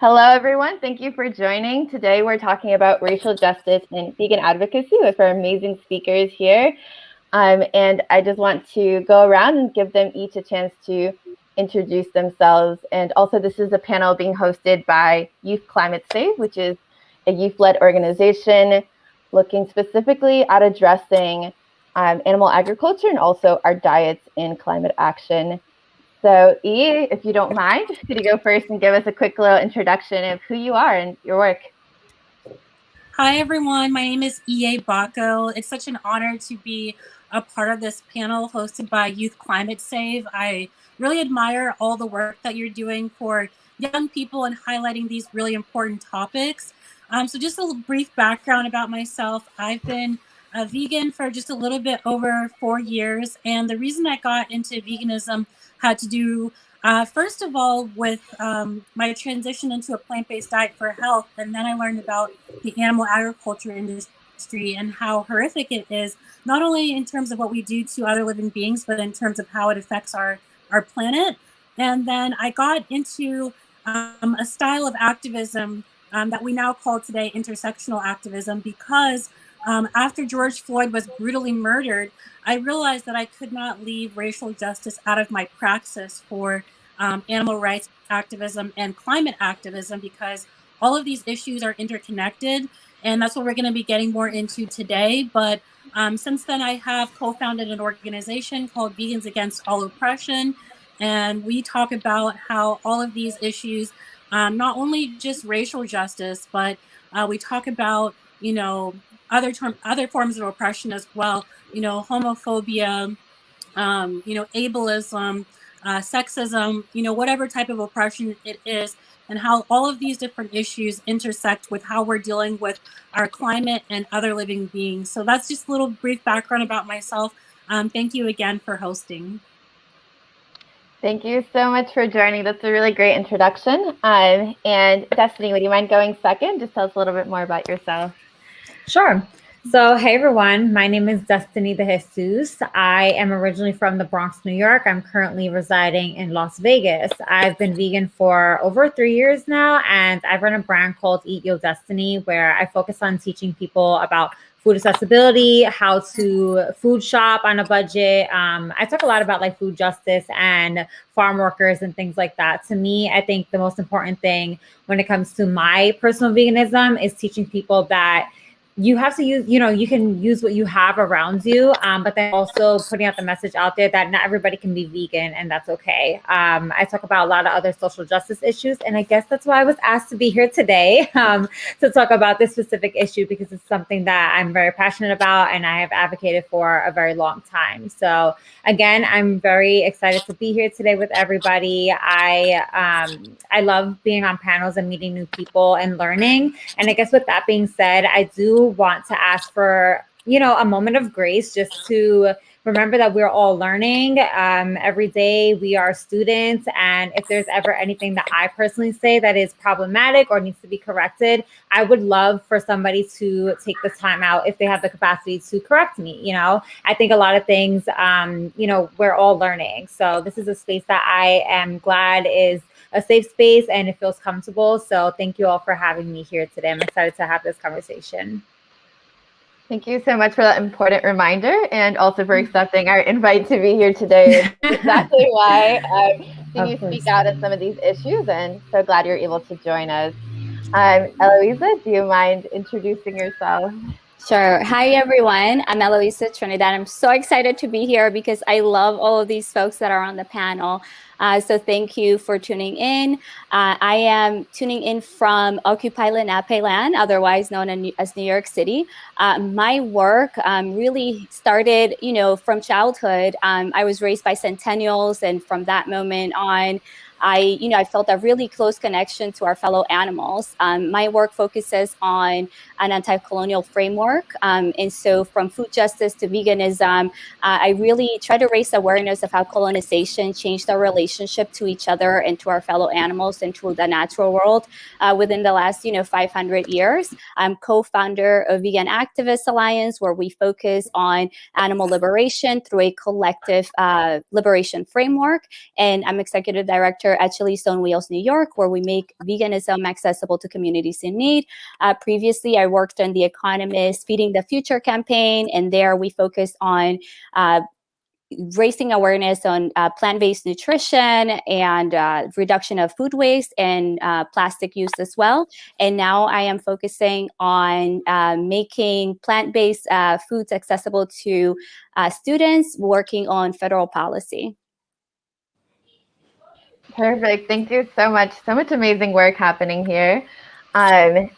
Hello, everyone. Thank you for joining. Today, we're talking about racial justice and vegan advocacy with our amazing speakers here. And I just want to go around and give them each a chance to introduce themselves. And also, this is a panel being hosted by Youth Climate Save, which is a youth-led organization looking specifically at addressing animal agriculture and also our diets in climate action. So, E, if you don't mind, could you go first and give us a quick little introduction of who you are and your work? Hi, everyone. My name is E.A. Baco. It's such an honor to be a part of this panel hosted by Youth Climate Save. I really admire all the work that you're doing for young people and highlighting these really important topics. So just a brief background about myself. I've been a vegan for just a little bit over 4 years. And the reason I got into veganism had to do first of all, with my transition into a plant-based diet for health, and then I learned about the animal agriculture industry and how horrific it is, not only in terms of what we do to other living beings, but in terms of how it affects our planet. And then I got into a style of activism that we now call today intersectional activism because after George Floyd was brutally murdered, I realized that I could not leave racial justice out of my praxis for animal rights activism and climate activism because all of these issues are interconnected. And that's what we're going to be getting more into today. But since then, I have co-founded an organization called Vegans Against All Oppression. And we talk about how all of these issues, not only just racial justice, but we talk about, other forms of oppression as well, homophobia, ableism, sexism, whatever type of oppression it is, and how all of these different issues intersect with how we're dealing with our climate and other living beings. So that's just a little brief background about myself. Thank you again for hosting. Thank you so much for joining. That's a really great introduction. And Destiny, would you mind going second? Just tell us a little bit more about yourself. Sure. So, hey everyone, my name is Destiny de Jesus. I am originally from the Bronx, New York. I'm currently residing in Las Vegas. I've been vegan for over 3 years now, and I run a brand called Eat Your Destiny, where I focus on teaching people about food accessibility, how to food shop on a budget. I talk a lot about like food justice and farm workers and things like that. To me, I think the most important thing when it comes to my personal veganism is teaching people that you have to use, you can use what you have around you, but then also putting out the message out there that not everybody can be vegan, and that's okay. I talk about a lot of other social justice issues, and I guess that's why I was asked to be here today to talk about this specific issue, because it's something that I'm very passionate about and I have advocated for a very long time. So again, I'm very excited to be here today with everybody. I love being on panels and meeting new people and learning. And I guess with that being said, I do want to ask for, a moment of grace, just to remember that we're all learning. Every day we are students. And if there's ever anything that I personally say that is problematic or needs to be corrected, I would love for somebody to take the time out if they have the capacity to correct me. I think a lot of things, we're all learning. So this is a space that I am glad is a safe space and it feels comfortable. So thank you all for having me here today. I'm excited to have this conversation. Thank you so much for that important reminder, and also for accepting our invite to be here today. Exactly why you speak out on some of these issues, and so glad you're able to join us. Eloisa, do you mind introducing yourself? Sure. Hi, everyone. I'm Eloisa Trinidad. I'm so excited to be here because I love all of these folks that are on the panel. So thank you for tuning in. I am tuning in from Occupy Lenape land, otherwise known as New York City. My work really started, from childhood. I was raised by centennials, and from that moment on, I felt a really close connection to our fellow animals. My work focuses on an anti-colonial framework. And so from food justice to veganism, I really try to raise awareness of how colonization changed our relationship to each other and to our fellow animals and to the natural world within the last, 500 years. I'm co-founder of Vegan Activist Alliance, where we focus on animal liberation through a collective liberation framework. And I'm executive director here at Chili's on Wheels, New York, where we make veganism accessible to communities in need. Previously, I worked on The Economist Feeding the Future campaign, and there we focused on raising awareness on plant-based nutrition and reduction of food waste and plastic use as well. And now I am focusing on making plant-based foods accessible to students, working on federal policy. Perfect. Thank you so much. So much amazing work happening here. And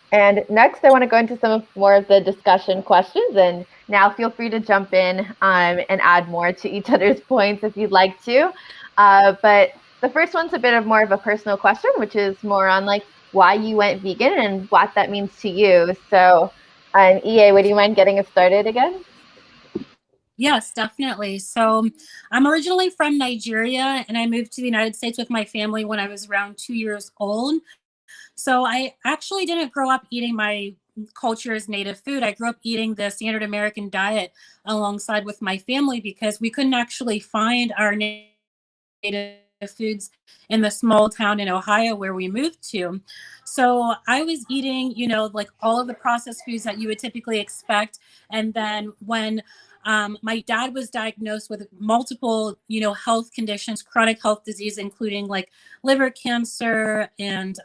next, I want to go into some of more of the discussion questions. And now feel free to jump in and add more to each other's points if you'd like to. But the first one's a bit of more of a personal question, which is more on like why you went vegan and what that means to you. So EA, would you mind getting us started again? Yes, definitely. So I'm originally from Nigeria, and I moved to the United States with my family when I was around 2 years old. So I actually didn't grow up eating my culture's native food. I grew up eating the standard American diet alongside with my family because we couldn't actually find our native foods in the small town in Ohio where we moved to. So I was eating, like all of the processed foods that you would typically expect. And then when my dad was diagnosed with multiple, health conditions, chronic health disease, including like liver cancer and,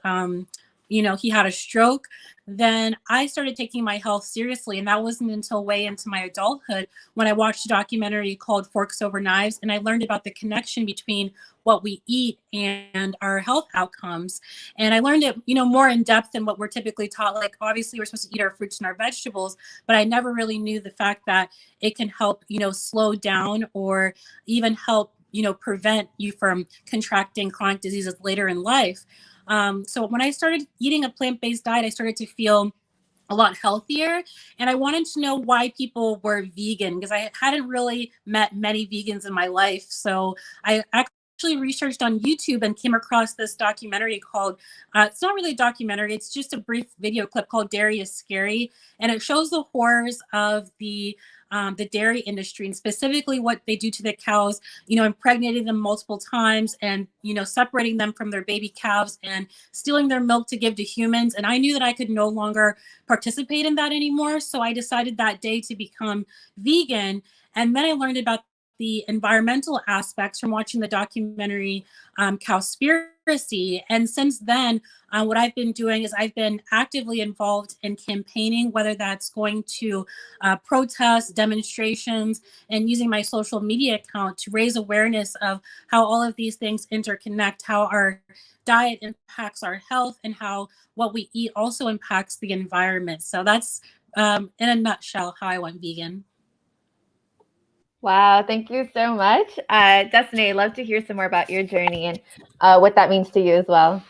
he had a stroke. Then I started taking my health seriously. And that wasn't until way into my adulthood when I watched a documentary called Forks Over Knives. And I learned about the connection between what we eat and our health outcomes. And I learned it, more in depth than what we're typically taught. Like, obviously, we're supposed to eat our fruits and our vegetables, but I never really knew the fact that it can help, slow down or even help, prevent you from contracting chronic diseases later in life. So when I started eating a plant-based diet, I started to feel a lot healthier. And I wanted to know why people were vegan because I hadn't really met many vegans in my life. So I actually researched on YouTube and came across this documentary called, it's not really a documentary, it's just a brief video clip called Dairy is Scary. And it shows the horrors of the dairy industry and specifically what they do to the cows, impregnating them multiple times and, separating them from their baby calves and stealing their milk to give to humans. And I knew that I could no longer participate in that anymore. So I decided that day to become vegan. And then I learned about the environmental aspects from watching the documentary Cowspiracy. And since then, what I've been doing is I've been actively involved in campaigning, whether that's going to protests, demonstrations, and using my social media account to raise awareness of how all of these things interconnect, how our diet impacts our health, and how what we eat also impacts the environment. So that's, in a nutshell, how I went vegan. Wow, thank you so much. Destiny, I'd love to hear some more about your journey and what that means to you as well.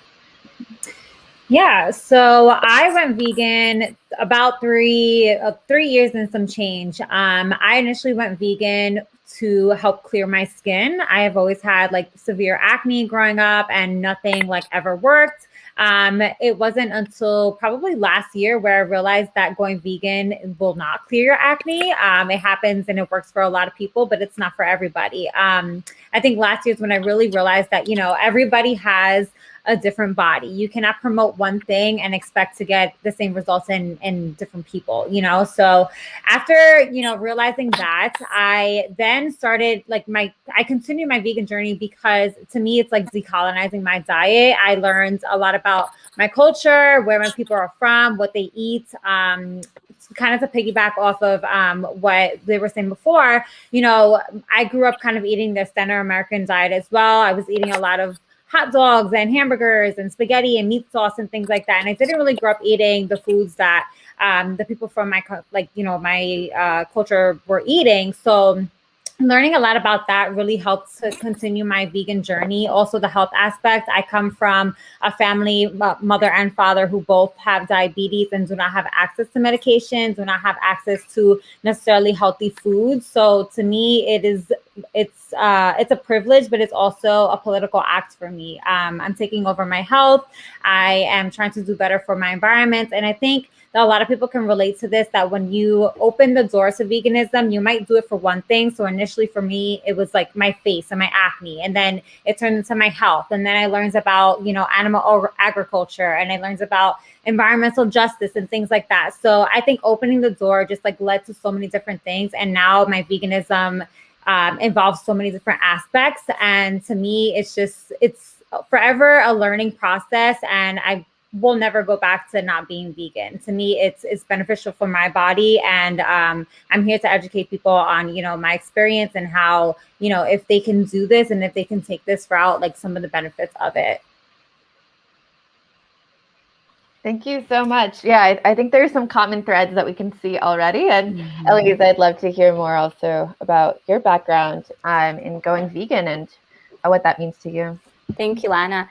Yeah, so I went vegan about 3 years and some change. I initially went vegan to help clear my skin. I have always had like severe acne growing up and nothing like ever worked. It wasn't until probably last year where I realized that going vegan will not clear your acne. It happens and it works for a lot of people, but it's not for everybody. I think last year is when I really realized that, everybody has a different body. You cannot promote one thing and expect to get the same results in different people, So after, realizing that, I then started I continued my vegan journey because to me, it's like decolonizing my diet. I learned a lot about my culture, where my people are from, what they eat, kind of to piggyback off of what they were saying before. I grew up kind of eating the standard American diet as well. I was eating a lot of hot dogs and hamburgers and spaghetti and meat sauce and things like that. And I didn't really grow up eating the foods that the people from my culture were eating. So learning a lot about that really helped to continue my vegan journey. Also the health aspect. I come from a family, mother and father, who both have diabetes and do not have access to medications, do not have access to necessarily healthy foods. So to me, it it's a privilege, but it's also a political act for me. I'm taking over my health. I am trying to do better for my environment. And I think that a lot of people can relate to this, that when you open the doors to veganism, you might do it for one thing. So initially for me, it was like my face and my acne, and then it turned into my health. And then I learned about, animal agriculture, and I learned about environmental justice and things like that. So I think opening the door just like led to so many different things. And now my veganism involves so many different aspects. And to me, it's forever a learning process. And I will never go back to not being vegan. To me, it's beneficial for my body. And I'm here to educate people on, my experience and how, if they can do this and if they can take this route, like some of the benefits of it. Thank you so much. Yeah, I think there's some common threads that we can see already. And Eloise, I'd love to hear more also about your background in going vegan and what that means to you. Thank you, Lana.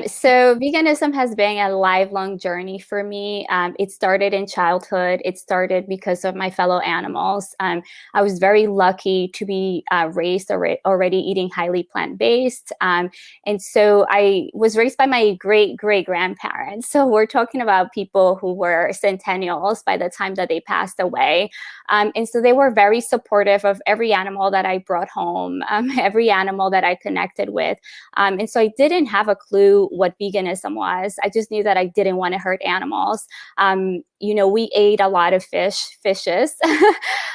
So veganism has been a lifelong journey for me. It started in childhood. It started because of my fellow animals. I was very lucky to be raised already eating highly plant-based. And so I was raised by my great-great-grandparents. So we're talking about people who were centennials by the time that they passed away. And so they were very supportive of every animal that I brought home, every animal that I connected with. And so I didn't have a clue what veganism was. I just knew that I didn't want to hurt animals. We ate a lot of fishes,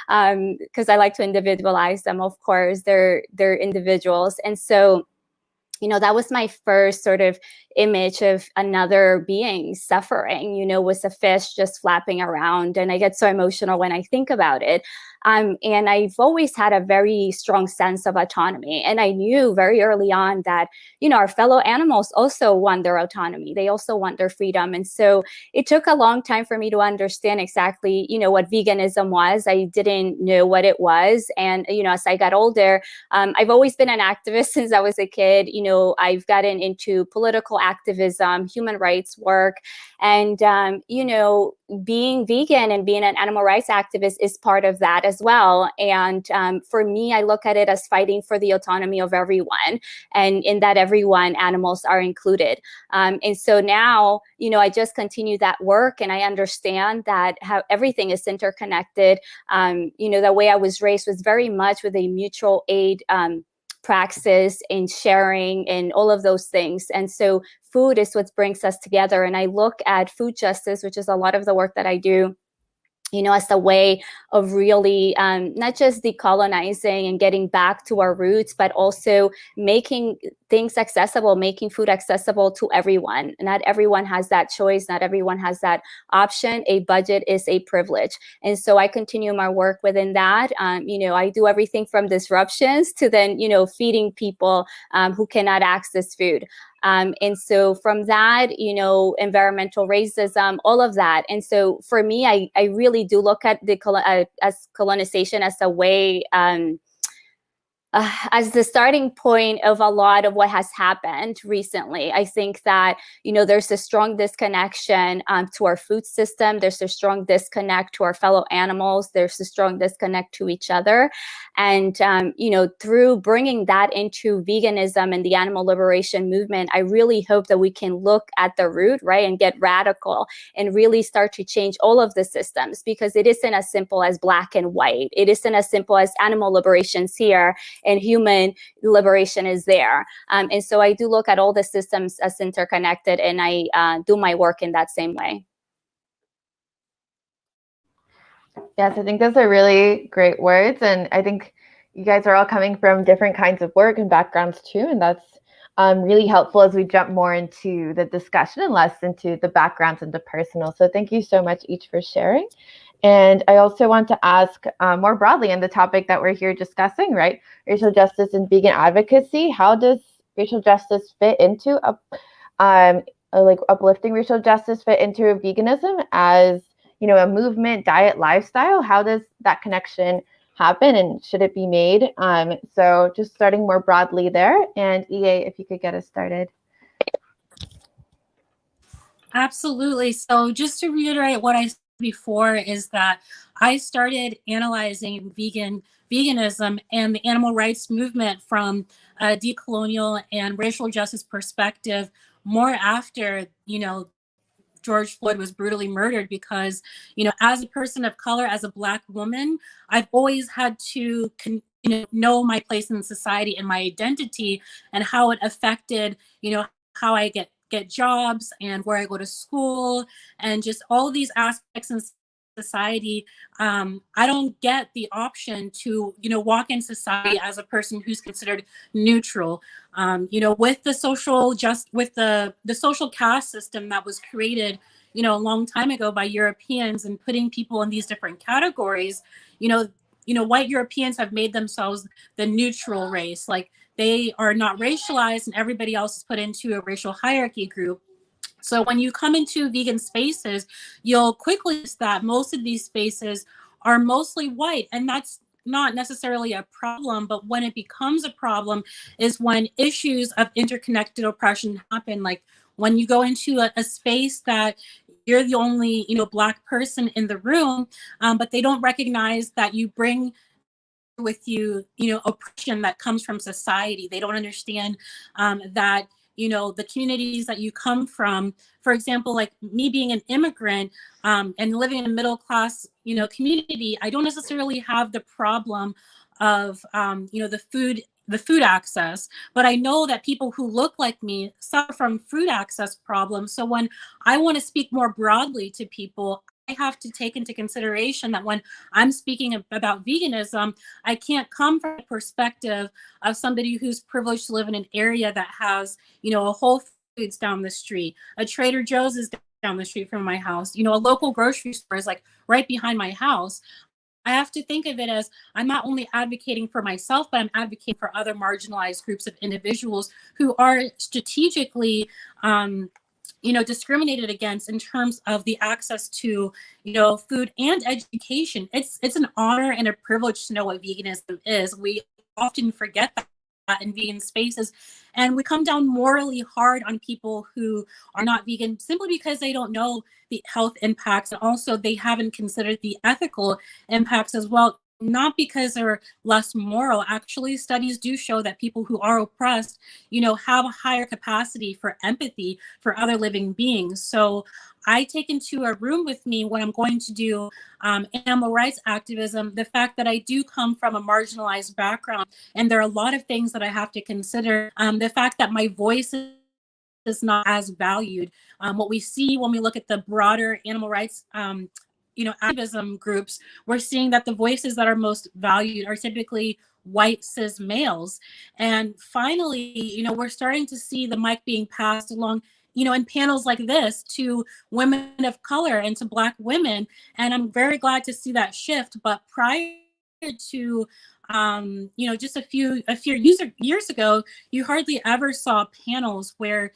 because I like to individualize them. Of course, they're individuals. And so, that was my first sort of image of another being suffering, was a fish just flapping around. And I get so emotional when I think about it. And I've always had a very strong sense of autonomy. And I knew very early on that, our fellow animals also want their autonomy. They also want their freedom. And so it took a long time for me to understand exactly, what veganism was. I didn't know what it was. And, as I got older, I've always been an activist since I was a kid. I've gotten into political activism, human rights work, and, being vegan and being an animal rights activist is part of that as well. And for me, I look at it as fighting for the autonomy of everyone, and in that everyone, animals are included. And so now, I just continue that work, and I understand that how everything is interconnected. The way I was raised was very much with a mutual aid praxis and sharing and all of those things. And so food is what brings us together. And I look at food justice, which is a lot of the work that I do, as a way of really not just decolonizing and getting back to our roots, but also making things accessible, making food accessible to everyone. Not everyone has that choice. Not everyone has that option. A budget is a privilege. And so I continue my work within that. I do everything from disruptions to then, feeding people who cannot access food. And so from that, environmental racism, all of that. And so for me, I really do look at as colonization as a way, as the starting point of a lot of what has happened recently. I think that, there's a strong disconnection to our food system. There's a strong disconnect to our fellow animals. There's a strong disconnect to each other. And, through bringing that into veganism and the animal liberation movement, I really hope that we can look at the root, right, and get radical and really start to change all of the systems, because it isn't as simple as black and white. It isn't as simple as animal liberation's here and human liberation is there. And so I do look at all the systems as interconnected, and I do my work in that same way. Yes, I think those are really great words. And I think you guys are all coming from different kinds of work and backgrounds too. And that's really helpful as we jump more into the discussion and less into the backgrounds and the personal. So thank you so much each for sharing. And I also want to ask more broadly on the topic that we're here discussing, right? Racial justice and vegan advocacy. How does racial justice fit into uplifting racial justice fit into veganism as, a movement, diet, lifestyle? How does that connection happen, and should it be made? So just starting more broadly there. And EA, if you could get us started. Absolutely. So just to reiterate what I said before is that I started analyzing veganism and the animal rights movement from a decolonial and racial justice perspective more after, George Floyd was brutally murdered, because, as a person of color, as a Black woman, I've always had to know my place in society and my identity, and how it affected, how I get jobs and where I go to school, and just all of these aspects in society. I don't get the option to, walk in society as a person who's considered neutral. With the social caste system that was created, a long time ago by Europeans, and putting people in these different categories, white Europeans have made themselves the neutral race. Like, they are not racialized, and everybody else is put into a racial hierarchy group. So when you come into vegan spaces, you'll quickly see that most of these spaces are mostly white, and that's not necessarily a problem. But when it becomes a problem is when issues of interconnected oppression happen. Like, when you go into a space that you're the only, Black person in the room, but they don't recognize that you bring with you, oppression that comes from society. They don't understand that, the communities that you come from, for example, like me being an immigrant and living in a middle class, community, I don't necessarily have the problem of, the food access, but I know that people who look like me suffer from food access problems. So when I want to speak more broadly to people, I have to take into consideration that when I'm speaking about veganism, I can't come from the perspective of somebody who's privileged to live in an area that has, a Whole Foods down the street, a Trader Joe's is down the street from my house, a local grocery store is like right behind my house. I have to think of it as I'm not only advocating for myself, but I'm advocating for other marginalized groups of individuals who are strategically discriminated against in terms of the access to, food and education. It's an honor and a privilege to know what veganism is. We often forget that in vegan spaces, and we come down morally hard on people who are not vegan simply because they don't know the health impacts, and also they haven't considered the ethical impacts as well. Not because they're less moral. Actually, studies do show that people who are oppressed, have a higher capacity for empathy for other living beings. So I take into a room with me when I'm going to do animal rights activism, the fact that I do come from a marginalized background, and there are a lot of things that I have to consider. The fact that my voice is not as valued. What we see when we look at the broader animal rights activism groups, we're seeing that the voices that are most valued are typically white cis males. And finally, we're starting to see the mic being passed along, in panels like this, to women of color and to Black women. And I'm very glad to see that shift. But prior to just a few years ago, you hardly ever saw panels where,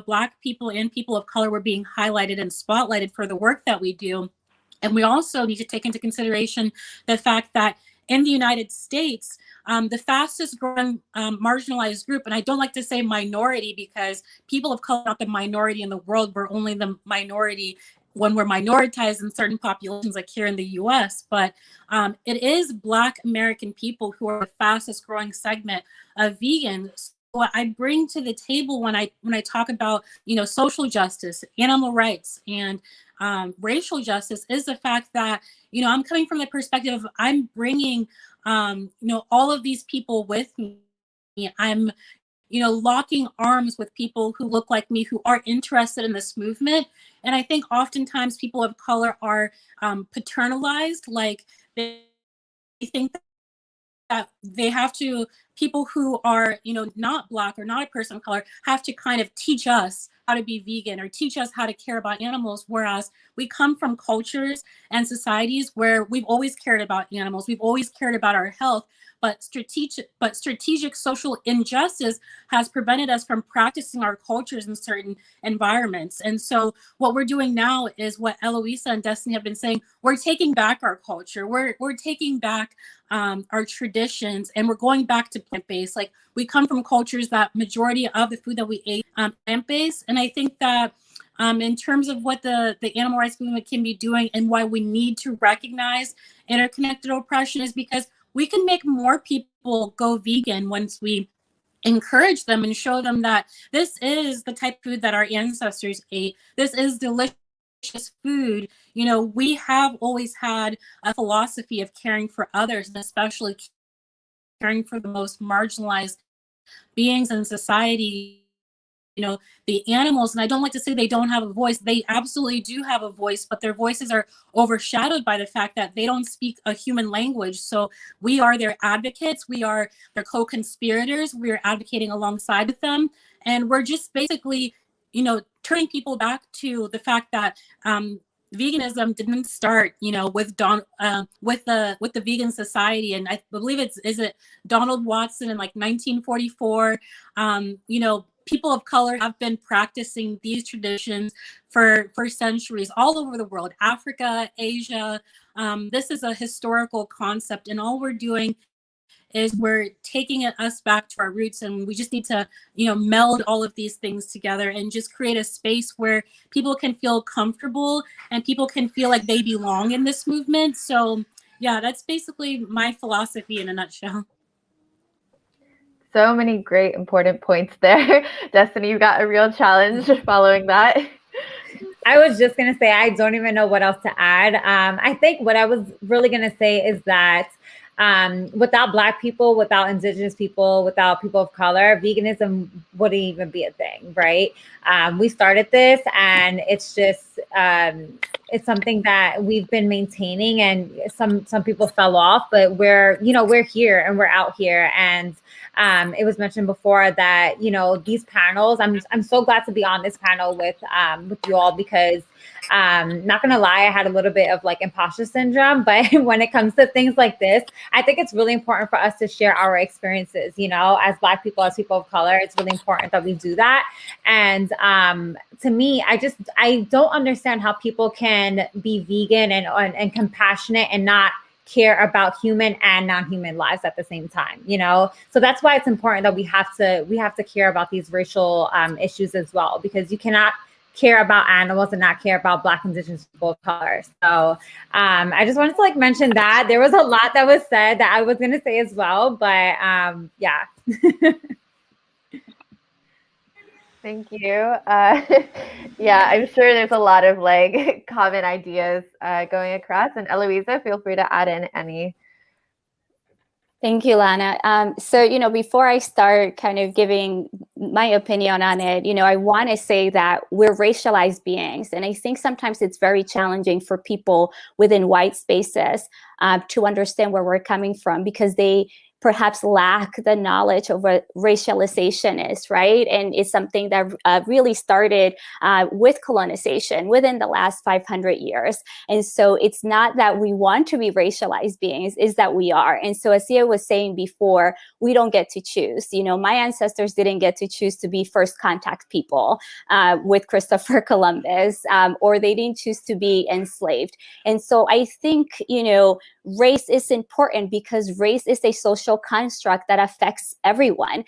Black people and people of color were being highlighted and spotlighted for the work that we do. And we also need to take into consideration the fact that in the United States, the fastest growing marginalized group, and I don't like to say minority because people of color are not the minority in the world, we're only the minority when we're minoritized in certain populations, like here in the US, but it is Black American people who are the fastest growing segment of vegans. What I bring to the table when I talk about, social justice, animal rights, and racial justice is the fact that, I'm coming from the perspective of I'm bringing, all of these people with me. I'm, locking arms with people who look like me, who are interested in this movement. And I think oftentimes people of color are paternalized, like they think that they have to, people who are, not Black or not a person of color, have to kind of teach us how to be vegan or teach us how to care about animals, whereas we come from cultures and societies where we've always cared about animals, we've always cared about our health, but strategic social injustice has prevented us from practicing our cultures in certain environments. And so what we're doing now is what Eloisa and Destiny have been saying. We're taking back our culture. We're taking back our traditions, and we're going back to plant-based. Like, we come from cultures that majority of the food that we ate plant-based, and I think that in terms of what the animal rights movement can be doing and why we need to recognize interconnected oppression is because we can make more people go vegan once we encourage them and show them that this is the type of food that our ancestors ate. This is delicious food. You know, we have always had a philosophy of caring for others, and especially caring for the most marginalized beings in society. You know, the animals, and I don't like to say they don't have a voice. They absolutely do have a voice, but their voices are overshadowed by the fact that they don't speak a human language. So we are their advocates, we are their co-conspirators, we are advocating alongside with them, and we're just basically, you know, turning people back to the fact that veganism didn't start, you know, with the vegan society, and I believe is it Donald Watson in like 1944. You know, people of color have been practicing these traditions for centuries all over the world, Africa, Asia. This is a historical concept, and all we're doing is we're taking us back to our roots, and we just need to, you know, meld all of these things together and just create a space where people can feel comfortable and people can feel like they belong in this movement. So yeah, that's basically my philosophy in a nutshell. So many great important points there. Destiny, you've got a real challenge following that. I was just going to say, I don't even know what else to add. I think what I was really going to say is that without Black people, without Indigenous people, without people of color, veganism wouldn't even be a thing, right? We started this, and it's just, it's something that we've been maintaining, and some people fell off, but we're here and we're out here. And it was mentioned before that, you know, these panels, I'm so glad to be on this panel with you all, because not gonna lie, I had a little bit of like imposter syndrome, but when it comes to things like this, I think it's really important for us to share our experiences, you know, as Black people, as people of color. It's really important that we do that. And to me, I don't understand how people can be vegan and compassionate and not care about human and non-human lives at the same time, you know? So that's why it's important that we have to care about these racial issues as well, because you cannot care about animals and not care about Black, Indigenous people of color. So I just wanted to like mention that. There was a lot that was said that I was going to say as well, but yeah. Thank you. Yeah, I'm sure there's a lot of like common ideas going across. And Eloisa, feel free to add in any. Thank you, Lana. So, you know, before I start kind of giving my opinion on it, you know, I want to say that we're racialized beings. And I think sometimes it's very challenging for people within white spaces to understand where we're coming from, because they perhaps lack the knowledge of what racialization is, right? And it's something that really started with colonization within the last 500 years. And so it's not that we want to be racialized beings, it's that we are. And so as Sia was saying before, we don't get to choose. You know, my ancestors didn't get to choose to be first contact people with Christopher Columbus, or they didn't choose to be enslaved. And so I think, you know, race is important because race is a social construct that affects everyone.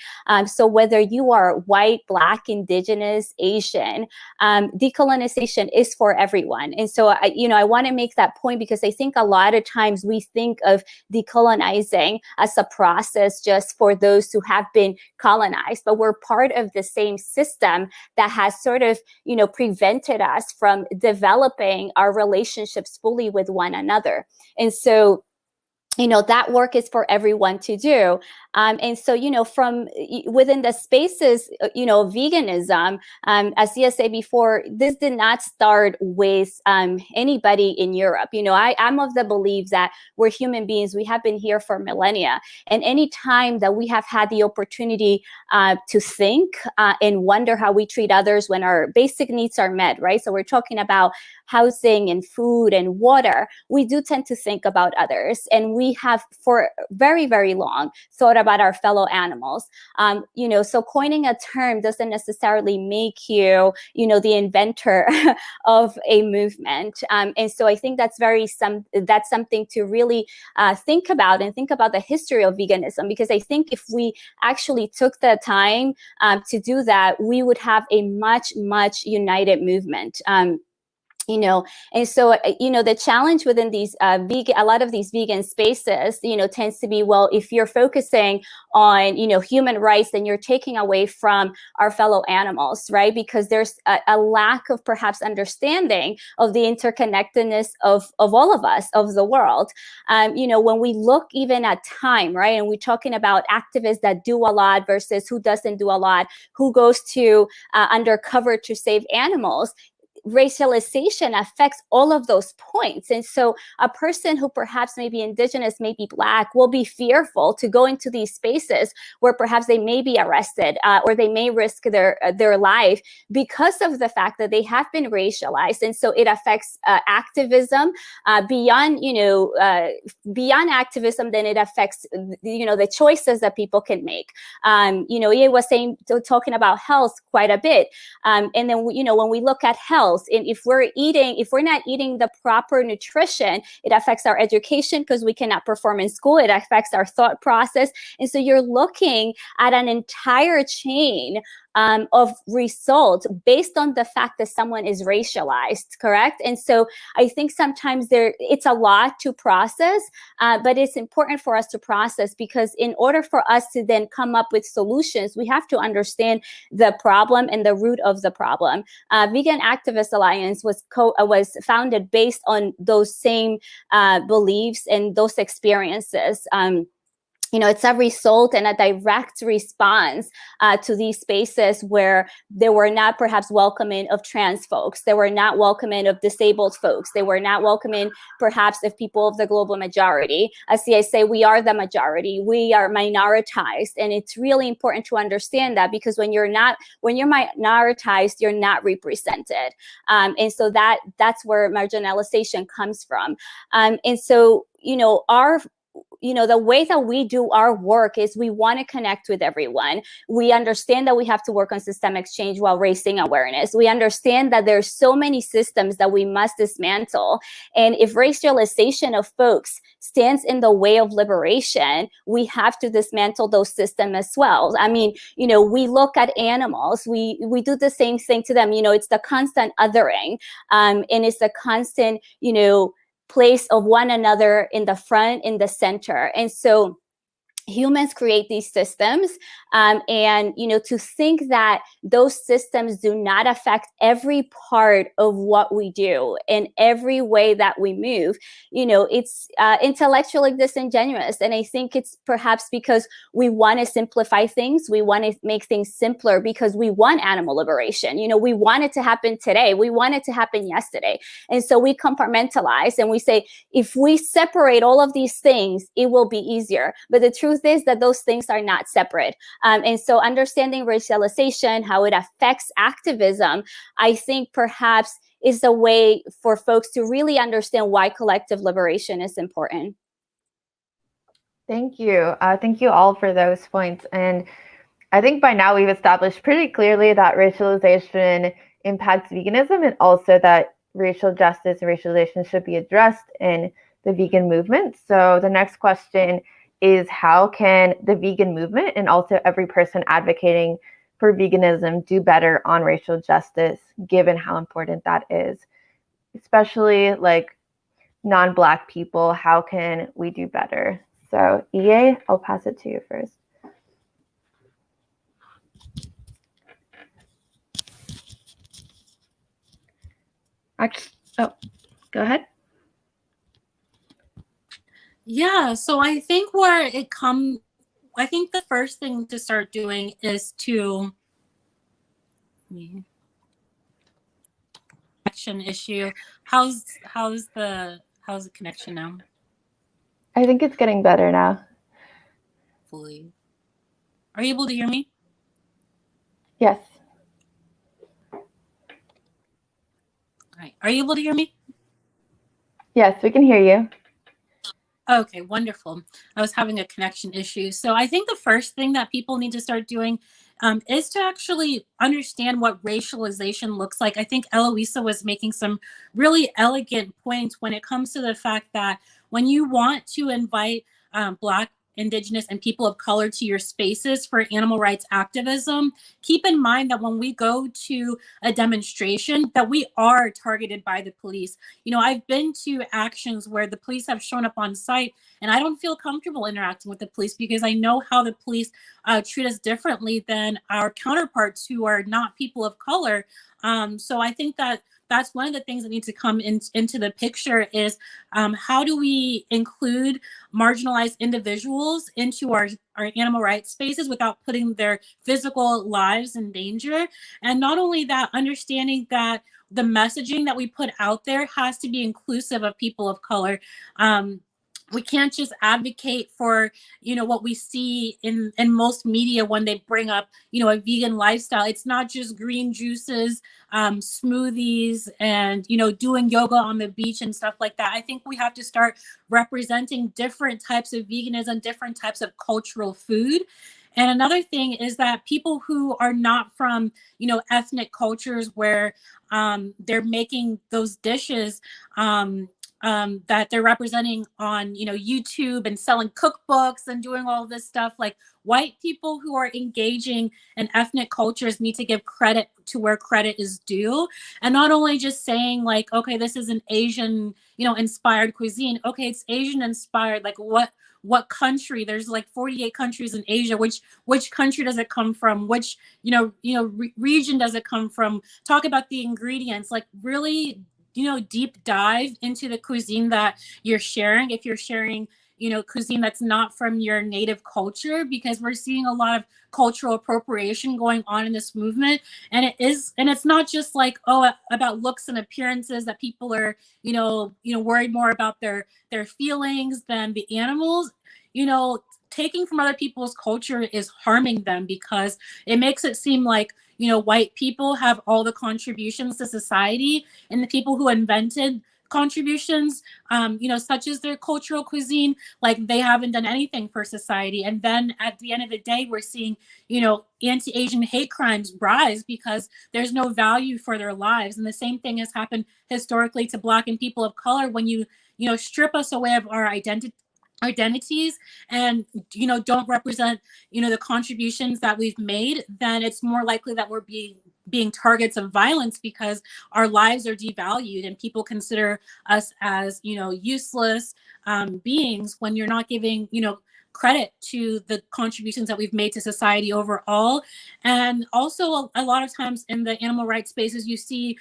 So whether you are white, Black, Indigenous, Asian, decolonization is for everyone. And so, I want to make that point, because I think a lot of times we think of decolonizing as a process just for those who have been colonized, but we're part of the same system that has sort of, you know, prevented us from developing our relationships fully with one another. And so, you know, that work is for everyone to do. And so, you know, from within the spaces, you know, veganism, as Sia said before, this did not start with anybody in Europe. You know, I'm of the belief that we're human beings. We have been here for millennia. And any time that we have had the opportunity to think and wonder how we treat others when our basic needs are met, right? So we're talking about housing and food and water, we do tend to think about others. And we have for very, very long thought about our fellow animals. So coining a term doesn't necessarily make you, the inventor of a movement. And so I think that's that's something to really think about, and think about the history of veganism, because I think if we actually took the time to do that, we would have a much united movement. And so the challenge within these a lot of these vegan spaces, tends to be, well, if you're focusing on human rights, then you're taking away from our fellow animals, right? Because there's a lack of perhaps understanding of the interconnectedness of all of us, of the world. When we look even at time, right, and we're talking about activists that do a lot versus who doesn't do a lot, who goes to undercover to save animals, racialization affects all of those points. And so a person who perhaps may be indigenous, may be Black, will be fearful to go into these spaces where perhaps they may be arrested or they may risk their life because of the fact that they have been racialized. And so it affects activism beyond activism. Then it affects the choices that people can make. Ye was talking about health quite a bit, and then when we look at health, and if we're not eating the proper nutrition, it affects our education because we cannot perform in school. It affects our thought process. And so you're looking at an entire chain of results based on the fact that someone is racialized, correct? And so I think sometimes it's a lot to process, but it's important for us to process, because in order for us to then come up with solutions, we have to understand the problem and the root of the problem. Vegan Activist Alliance was founded based on those same beliefs and those experiences. It's a result and a direct response to these spaces where they were not perhaps welcoming of trans folks. They were not welcoming of disabled folks. They were not welcoming perhaps of people of the global majority. As I say, we are the majority. We are minoritized. And it's really important to understand that, because when you're minoritized, you're not represented. And so that's where marginalization comes from. And so, the way that we do our work is we want to connect with everyone. We understand that we have to work on systemic change while raising awareness. We understand that there's so many systems that we must dismantle. And if racialization of folks stands in the way of liberation, we have to dismantle those systems as well. I mean, we look at animals, we do the same thing to them. It's the constant othering, and it's the constant, place of one another in the front, in the center. And so humans create these systems, and to think that those systems do not affect every part of what we do in every way that we move, it's intellectually disingenuous. And I think it's perhaps because we want to simplify things. We want to make things simpler because we want animal liberation. We want it to happen today. We want it to happen yesterday. And so we compartmentalize and we say, if we separate all of these things, it will be easier. But the truth is that those things are not separate. And so understanding racialization, how it affects activism, I think perhaps is a way for folks to really understand why collective liberation is important. Thank you. Thank you all for those points. And I think by now we've established pretty clearly that racialization impacts veganism, and also that racial justice and racialization should be addressed in the vegan movement. So the next question is, how can the vegan movement and also every person advocating for veganism do better on racial justice, given how important that is? Especially like non-Black people, how can we do better? So EA, I'll pass it to you first. Go ahead. Yeah, so I think I think the first thing to start doing is to connection issue. How's the connection now? I think it's getting better now. Fully. Are you able to hear me? Yes. All right. Are you able to hear me? Yes, we can hear you. Okay, wonderful. I was having a connection issue. So I think the first thing that people need to start doing is to actually understand what racialization looks like. I think Eloisa was making some really elegant points when it comes to the fact that when you want to invite Black, Indigenous, and people of color to your spaces for animal rights activism, keep in mind that when we go to a demonstration, that we are targeted by the police. You know, I've been to actions where the police have shown up on site, and I don't feel comfortable interacting with the police because I know how the police treat us differently than our counterparts who are not people of color. So I think that that's one of the things that needs to come into the picture is how do we include marginalized individuals into our animal rights spaces without putting their physical lives in danger? And not only that, understanding that the messaging that we put out there has to be inclusive of people of color. We can't just advocate for, you know, what we see in most media when they bring up, you know, a vegan lifestyle. It's not just green juices, smoothies, and, you know, doing yoga on the beach and stuff like that. I think we have to start representing different types of veganism, different types of cultural food. And another thing is that people who are not from, you know, ethnic cultures where they're making those dishes, that they're representing on, you know, YouTube and selling cookbooks and doing all this stuff. Like, white people who are engaging in ethnic cultures need to give credit to where credit is due, and not only just saying like, okay, this is an Asian, you know, inspired cuisine. Okay, it's Asian inspired. Like, what country? There's like 48 countries in Asia. Which country does it come from? Which, region does it come from? Talk about the ingredients. Like, really, you know, deep dive into the cuisine that you're sharing. If you're sharing, you know, cuisine that's not from your native culture, because we're seeing a lot of cultural appropriation going on in this movement. And it's not just like, oh, about looks and appearances, that people are, worried more about their feelings than the animals. You know, taking from other people's culture is harming them, because it makes it seem like, you know, white people have all the contributions to society, and the people who invented contributions, such as their cultural cuisine, like, they haven't done anything for society. And then at the end of the day, we're seeing, you know, anti-Asian hate crimes rise because there's no value for their lives. And the same thing has happened historically to Black and people of color. When you strip us away of our identities and, you know, don't represent, you know, the contributions that we've made, then it's more likely that we're being targets of violence, because our lives are devalued and people consider us as, you know, useless beings, when you're not giving, you know, credit to the contributions that we've made to society overall. And also, a lot of times in the animal rights spaces, you see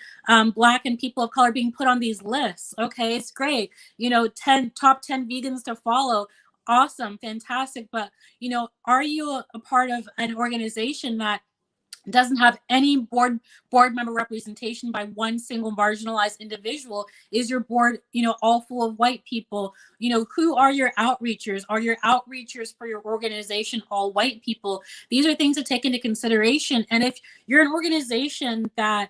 Black and people of color being put on these lists. Okay, it's great, you know, top 10 vegans to follow. Awesome, fantastic. But, you know, are you a part of an organization that doesn't have any board member representation by one single marginalized individual? Is your board, you know, all full of white people? You know, who are your outreachers? Are your outreachers for your organization all white people? These are things to take into consideration. And if you're an organization that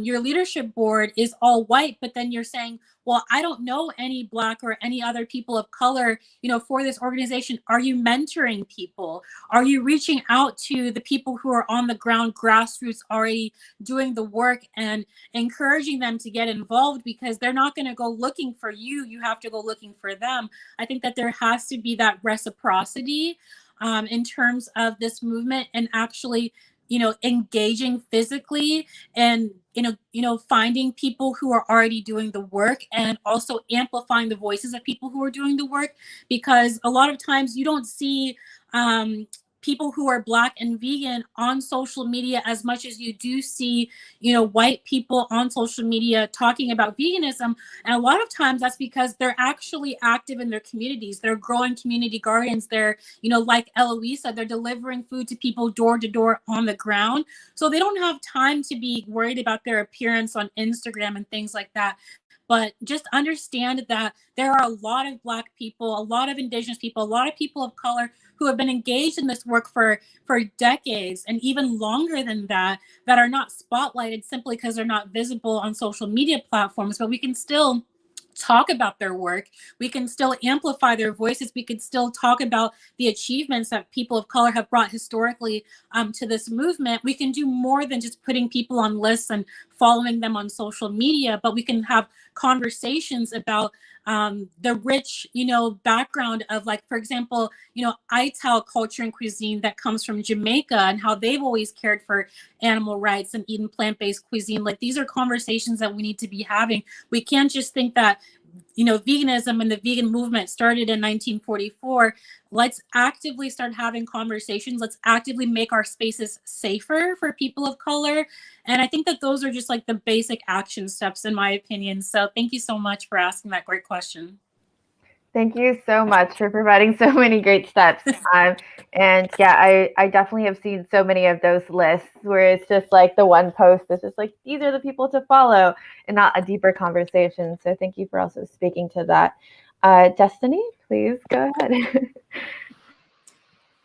your leadership board is all white, but then you're saying, well, I don't know any Black or any other people of color, you know, for this organization. Are you mentoring people? Are you reaching out to the people who are on the ground, grassroots, already doing the work, and encouraging them to get involved? Because they're not going to go looking for you. You have to go looking for them. I think that there has to be that reciprocity in terms of this movement, and actually, you know, engaging physically, and finding people who are already doing the work, and also amplifying the voices of people who are doing the work. Because a lot of times you don't see people who are Black and vegan on social media as much as you do see, you know, white people on social media talking about veganism. And a lot of times that's because they're actually active in their communities. They're growing community gardens. They're, you know, like Eloisa, they're delivering food to people door to door on the ground. So they don't have time to be worried about their appearance on Instagram and things like that. But just understand that there are a lot of Black people, a lot of Indigenous people, a lot of people of color who have been engaged in this work for decades, and even longer than that are not spotlighted simply because they're not visible on social media platforms. But we can still talk about their work. We can still amplify their voices. We can still talk about the achievements that people of color have brought historically to this movement. We can do more than just putting people on lists and following them on social media, but we can have conversations about the rich, background of, like, for example, ITAL culture and cuisine that comes from Jamaica, and how they've always cared for animal rights and eaten plant-based cuisine. Like, these are conversations that we need to be having. We can't just think that, veganism and the vegan movement started in 1944. Let's actively start having conversations. Let's actively make our spaces safer for people of color. And I think that those are just like the basic action steps, in my opinion. So thank you so much for asking that great question. Thank you so much for providing so many great steps. And yeah, I definitely have seen so many of those lists where it's just like the one post is just like, these are the people to follow, and not a deeper conversation. So thank you for also speaking to that. Destiny, please go ahead.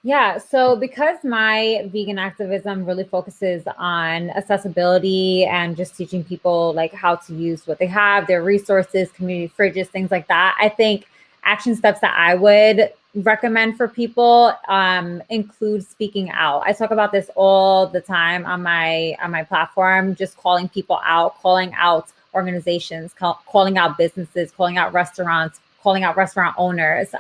Yeah, so because my vegan activism really focuses on accessibility and just teaching people like how to use what they have, their resources, community fridges, things like that, I think action steps that I would recommend for people include speaking out. I talk about this all the time on my platform, just calling people out, calling out organizations, calling out businesses, calling out restaurants, calling out restaurant owners.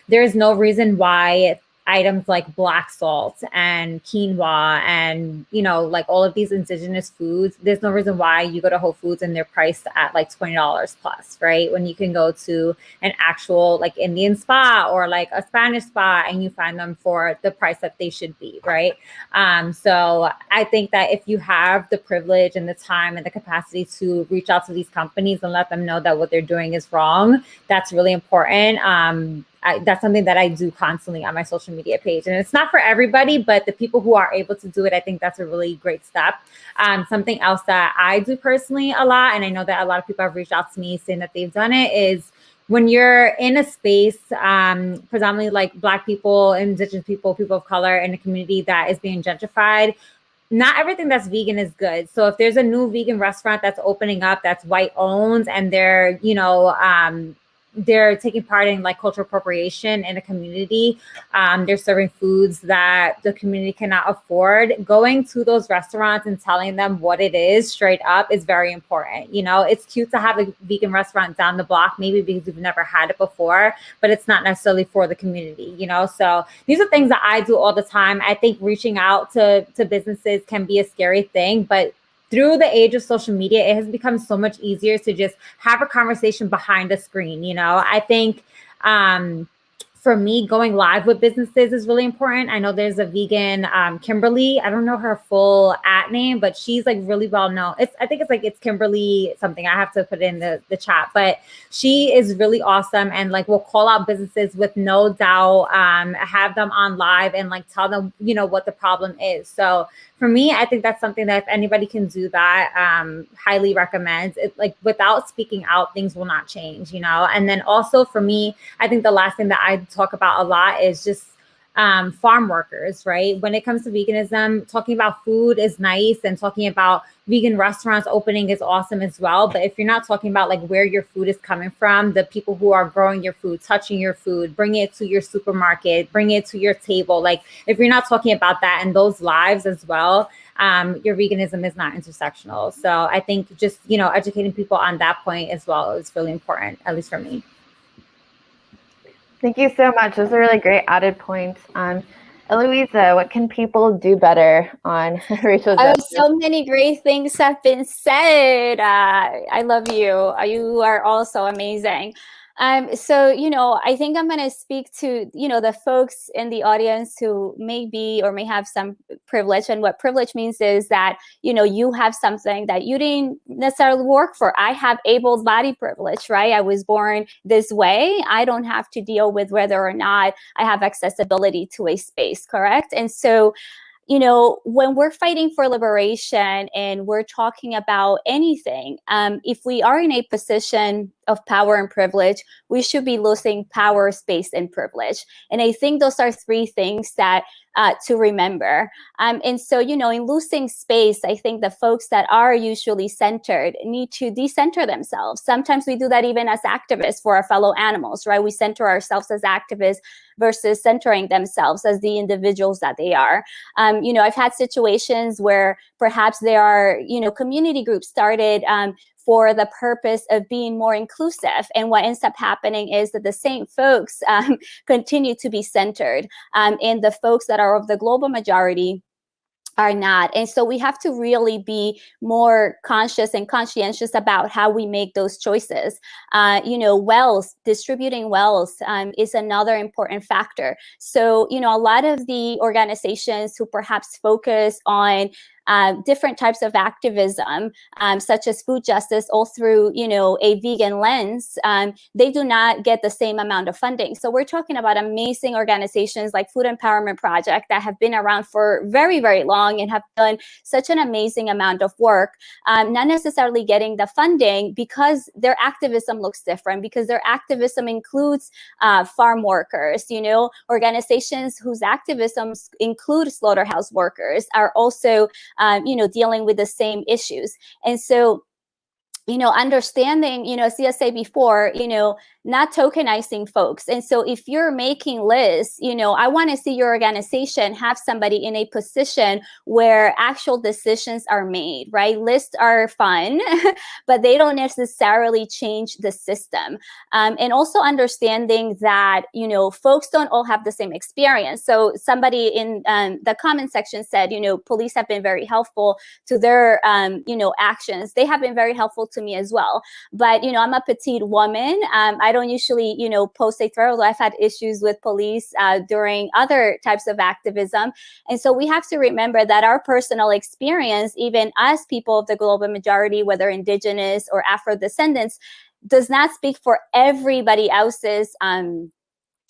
There's no reason why items like black salt and quinoa and, like all of these indigenous foods, there's no reason why you go to Whole Foods and they're priced at like $20 plus, right? When you can go to an actual like Indian spa or like a Spanish spa and you find them for the price that they should be, right? So I think that if you have the privilege and the time and the capacity to reach out to these companies and let them know that what they're doing is wrong, that's really important. That's something that I do constantly on my social media page. And it's not for everybody, but the people who are able to do it, I think that's a really great step. Something else that I do personally a lot, and I know that a lot of people have reached out to me saying that they've done it, is when you're in a space, predominantly like Black people, indigenous people, people of color in a community that is being gentrified, not everything that's vegan is good. So if there's a new vegan restaurant that's opening up that's white owned and they're taking part in like cultural appropriation in a community, they're serving foods that the community cannot afford, going to those restaurants and telling them what it is straight up is very important. It's cute to have a vegan restaurant down the block, maybe because you've never had it before, but it's not necessarily for the community, so these are things that I do all the time. I think reaching out to businesses can be a scary thing, but through the age of social media, it has become so much easier to just have a conversation behind a screen. I think for me, going live with businesses is really important. I know there's a vegan, Kimberly. I don't know her full name, but she's like really well known. I think it's Kimberly something. I have to put it in the chat, but she is really awesome. And like, we'll call out businesses with no doubt, have them on live and like tell them, what the problem is. So for me, I think that's something that if anybody can do that, highly recommend it. Like, without speaking out, things will not change, And then also for me, I think the last thing that I talk about a lot is just farm workers, right? When it comes to veganism, talking about food is nice and talking about vegan restaurants opening is awesome as well. But if you're not talking about like where your food is coming from, the people who are growing your food, touching your food, bringing it to your supermarket, bringing it to your table, like if you're not talking about that and those lives as well, your veganism is not intersectional. So I think just, educating people on that point as well is really important, at least for me. Thank you so much. Those are really great added points. Eloisa, what can people do better on racial justice? So many great things have been said. I love you. You are also amazing. So, I think I'm going to speak to, the folks in the audience who may be or may have some privilege. And what privilege means is that, you have something that you didn't necessarily work for. I have able body privilege, right? I was born this way. I don't have to deal with whether or not I have accessibility to a space, correct? And so, when we're fighting for liberation and we're talking about anything, if we are in a position of power and privilege, we should be losing power, space, and privilege. And I think those are three things that to remember. And so, you know, in losing space, I think the folks that are usually centered need to decenter themselves. Sometimes we do that even as activists for our fellow animals, right? We center ourselves as activists versus centering themselves as the individuals that they are. You know, I've had situations where perhaps there are, you know, community groups started for the purpose of being more inclusive. And what ends up happening is that the same folks continue to be centered, and the folks that are of the global majority are not. And so we have to really be more conscious and conscientious about how we make those choices. You know, wealth, distributing wealth is another important factor. So, you know, a lot of the organizations who perhaps focus on different types of activism, such as food justice, all through, you know, a vegan lens, they do not get the same amount of funding. So we're talking about amazing organizations like Food Empowerment Project that have been around for very, very long and have done such an amazing amount of work, not necessarily getting the funding because their activism looks different, because their activism includes farm workers, you know, organizations whose activism include slaughterhouse workers are also you know, dealing with the same issues. And so, you know, understanding, you know, as I said before, you know, not tokenizing folks. And so if you're making lists, you know, I want to see your organization have somebody in a position where actual decisions are made, right? Lists are fun, but they don't necessarily change the system. And also understanding that, you know, folks don't all have the same experience. So somebody in the comment section said, you know, police have been very helpful to their, you know, actions. They have been very helpful to me as well. But, you know, I'm a petite woman. I don't usually, you know, post a threat, although I've had issues with police during other types of activism. And so we have to remember that our personal experience, even as people of the global majority, whether indigenous or Afro descendants, does not speak for everybody else's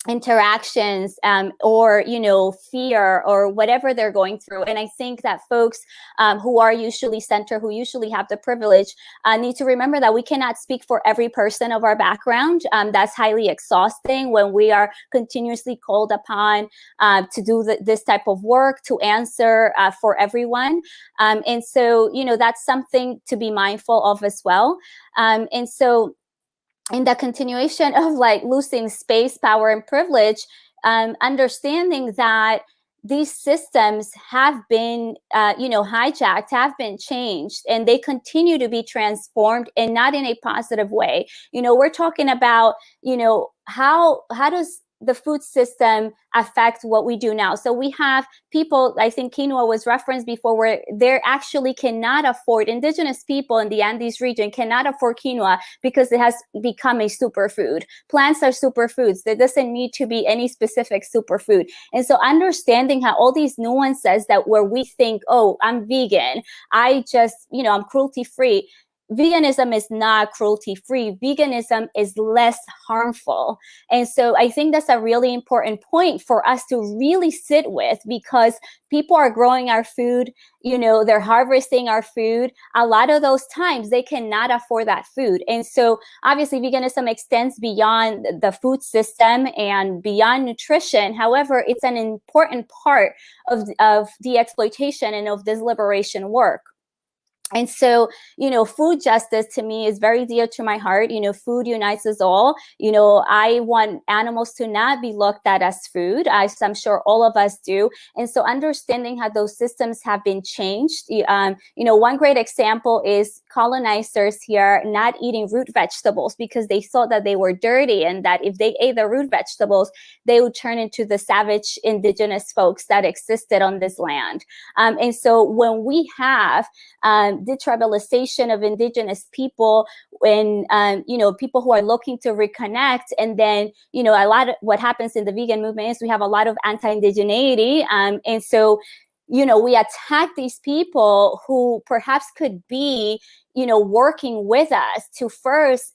interactions or, you know, fear or whatever they're going through. And I think that folks who are usually centered, who usually have the privilege, need to remember that we cannot speak for every person of our background. That's highly exhausting when we are continuously called upon to do this type of work, to answer for everyone. And so, you know, that's something to be mindful of as well. And so, in the continuation of like losing space, power, and privilege, understanding that these systems have been, you know, hijacked, have been changed, and they continue to be transformed, and not in a positive way. You know, we're talking about, you know, how does the food system affect what we do now? So we have people, I think quinoa was referenced before, where they actually cannot afford, indigenous people in the Andes region cannot afford quinoa because it has become a superfood. Plants are superfoods. There doesn't need to be any specific superfood. And so understanding how all these nuances that where we think, oh, I'm vegan, I just, you know, I'm cruelty free. Veganism is not cruelty-free. Veganism is less harmful. And so I think that's a really important point for us to really sit with, because people are growing our food, you know, they're harvesting our food. A lot of those times they cannot afford that food. And so obviously veganism extends beyond the food system and beyond nutrition. However, it's an important part of the exploitation and of this liberation work. And so, you know, food justice to me is very dear to my heart. You know, food unites us all. You know, I want animals to not be looked at as food, as I'm sure all of us do. And so understanding how those systems have been changed. You know, one great example is colonizers here not eating root vegetables because they thought that they were dirty, and that if they ate the root vegetables, they would turn into the savage indigenous folks that existed on this land. And so when we have detribalization of indigenous people, when you know, people who are looking to reconnect, and then, you know, a lot of what happens in the vegan movement is we have a lot of anti-indigeneity, and so, you know, we attack these people who perhaps could be, working with us to first,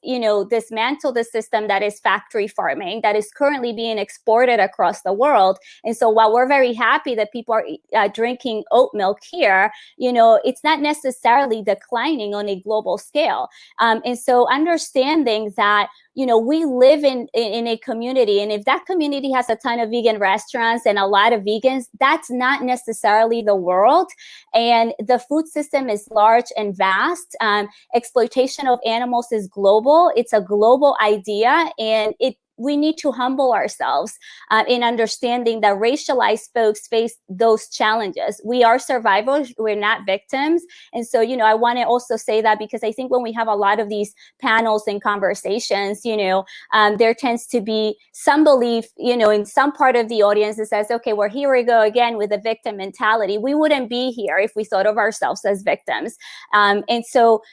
dismantle the system that is factory farming that is currently being exported across the world. And so while we're very happy that people are drinking oat milk here, it's not necessarily declining on a global scale. And so understanding that, we live in a community, and if that community has a ton of vegan restaurants and a lot of vegans, that's not necessarily the world. And the food system is large and vast. Exploitation of animals is global. It's a global idea, and we need to humble ourselves in understanding that racialized folks face those challenges. We are survivors, we're not victims. And so, I want to also say that, because I think when we have a lot of these panels and conversations, there tends to be some belief, in some part of the audience that says, okay, well, here we go again with the victim mentality. We wouldn't be here if we thought of ourselves as victims. And so,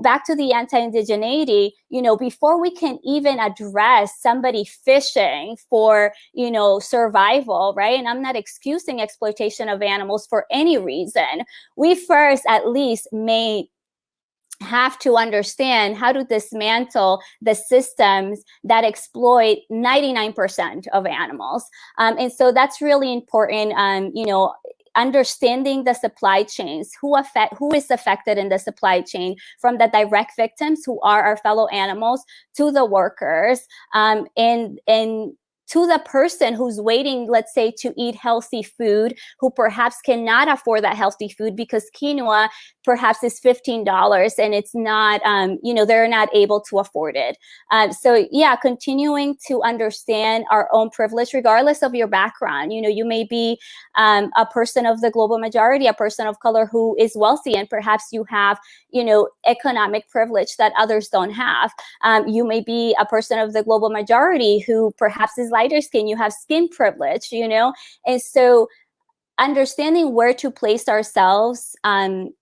back to the anti-indigeneity, before we can even address somebody fishing for, survival, right? And I'm not excusing exploitation of animals for any reason. We first at least may have to understand how to dismantle the systems that exploit 99% of animals. And so that's really important. Understanding the supply chains, who is affected in the supply chain, from the direct victims, who are our fellow animals, to the workers, and to the person who's waiting, let's say, to eat healthy food, who perhaps cannot afford that healthy food because quinoa perhaps is $15 and it's not, they're not able to afford it. So yeah, continuing to understand our own privilege, regardless of your background. You may be a person of the global majority, a person of color who is wealthy, and perhaps you have, economic privilege that others don't have. You may be a person of the global majority who perhaps is lighter skin, you have skin privilege, and so understanding where to place ourselves and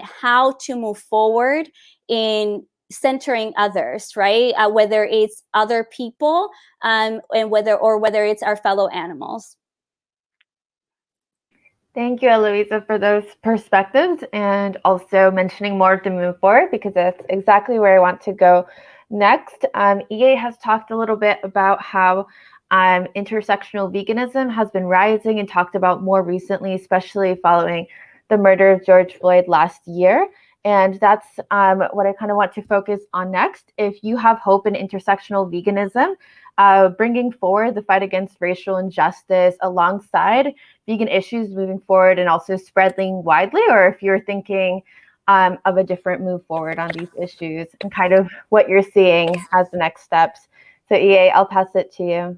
how to move forward in centering others, right? Whether it's other people and whether it's our fellow animals. Thank you, Eloisa, for those perspectives, and also mentioning more to move forward, because that's exactly where I want to go next. EA has talked a little bit about how intersectional veganism has been rising and talked about more recently, especially following the murder of George Floyd last year. And that's what I kind of want to focus on next. If you have hope in intersectional veganism, bringing forward the fight against racial injustice alongside vegan issues moving forward and also spreading widely, or if you're thinking of a different move forward on these issues and kind of what you're seeing as the next steps. So EA, I'll pass it to you.